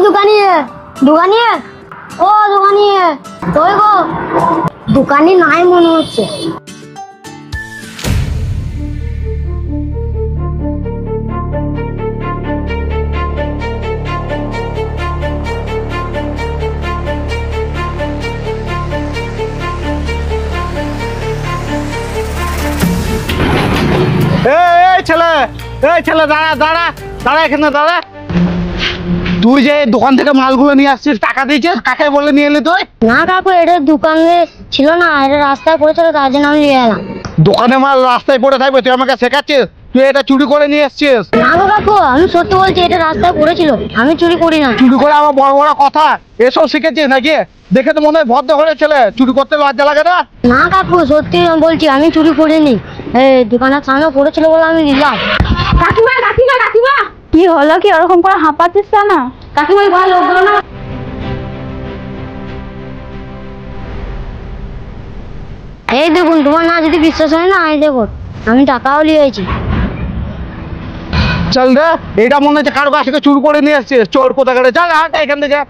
দোকানি দোকানি ও দোকানি কই গো? দোকানি নাই মনে হচ্ছে। এই ছেলে দাঁড়া দাঁড়া দাঁড়া, এখানে দাঁড়া। তুই যে দোকান থেকে মালগুলো নিয়ে আসছিস, টাকা দিয়েছিস? কাকে বলে নিয়ে এলি তুই? না কাকু, এটা দোকানে ছিল না, এটা রাস্তায় পড়েছিল, তার জন্য আমি নিয়ে এলাম। দোকানে মাল রাস্তায় পড়ে থাকবে, তুই আমাকে শেখাচ্ছিস? তুই এটা চুরি করে নিয়ে এসছিস? না গো কাকু, আমি সত্যি বলছি, এটা রাস্তায় পড়েছিল, আমি চুরি করি না। চুরি করে আমার বড় বড় কথা এসব শিখেছিস নাকি? দেখে তো মনে হয় ভদ্র ঘরের ছেলে, চুরি করতে লজ্জা লাগে না? না কাকু, সত্যি বলছি, আমি চুরি করিনি। এই দোকানের সামনে পড়েছিল বলে আমি নিলাম। কাকিমা কাকিমা কাকিমা, কি হলো? কি ওরকম করে হাঁপাচ্ছিস কেন? কাকিমা এই ভালো লোকগুলো না। এই দেখুন, তোমার না যদি বিশ্বাস হয় না, এই দেখুন, আমি টাকাও নিয়েছি। চল রে, এটা মনে হচ্ছে কারো কাছ থেকে চুরি করে নিয়ে এসছিস। চোর কোথাকারে, চল হাট এখান থেকে।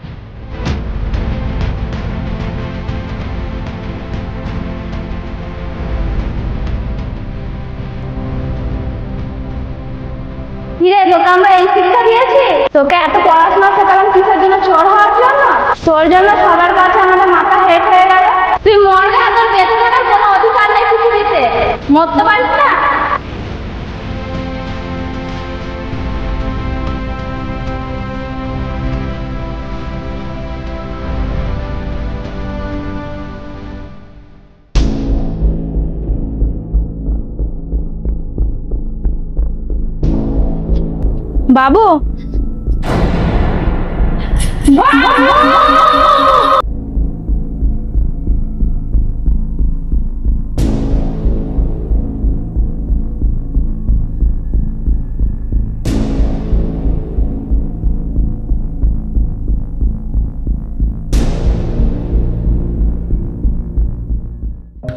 কিরে, তোকে আমরা এই শিক্ষা দিয়েছি? তোকে এত পড়াশোনা শেখালাম কিসের জন্য? চোর হওয়ার জন্য? তোর জন্য সবার কাছে আমাদের মাথা হেট হয়ে গেল। তুই মরলে তোর বেঁচে থাকার কোনো অধিকার নেই পৃথিবীতে। মরতে পারিস না? বাবু,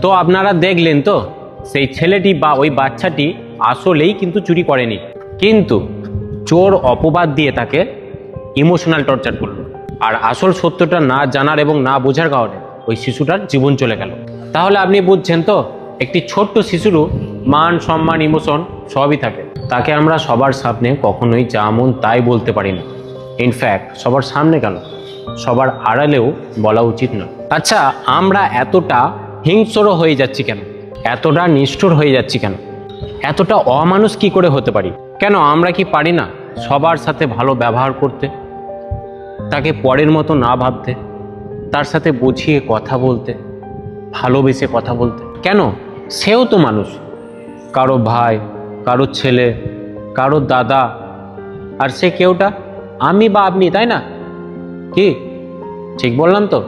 তো আপনারা দেখলেন তো, সেই ছেলেটি বা ওই বাচ্চাটি আসলেই কিন্তু চুরি করেনি, কিন্তু চোর অপবাদ দিয়ে তাকে ইমোশনাল টর্চার করলো। আর আসল সত্যটা না জানার এবং না বোঝার কারণে ওই শিশুটার জীবন চলে গেল। তাহলে আপনি বুঝছেন তো, একটি ছোট্ট শিশুরও মান সম্মান ইমোশন সবই থাকে। তাকে আমরা সবার সামনে কখনোই যা মন তাই বলতে পারি না। ইনফ্যাক্ট সবার সামনে কেন, সবার আড়ালেও বলা উচিত না। আচ্ছা, আমরা এতটা হিংস্র হয়ে যাচ্ছি কেন? এতটা নিষ্ঠুর হয়ে যাচ্ছি কেন? এতটা অমানুষ কি করে হতে পারি? কেন আমরা কি পারি না সবার সাথে ভালো ব্যবহার করতে, তাকে পরের মতো না ভাবতে, তার সাথে বুঝিয়ে কথা বলতে, ভালোবেসে কথা বলতে? কেন? সেও তো মানুষ, কারো ভাই, কারো ছেলে, কারো দাদা, আর সে কেউটা আমি বা আপনি, তাই না? কি ঠিক বললাম তো?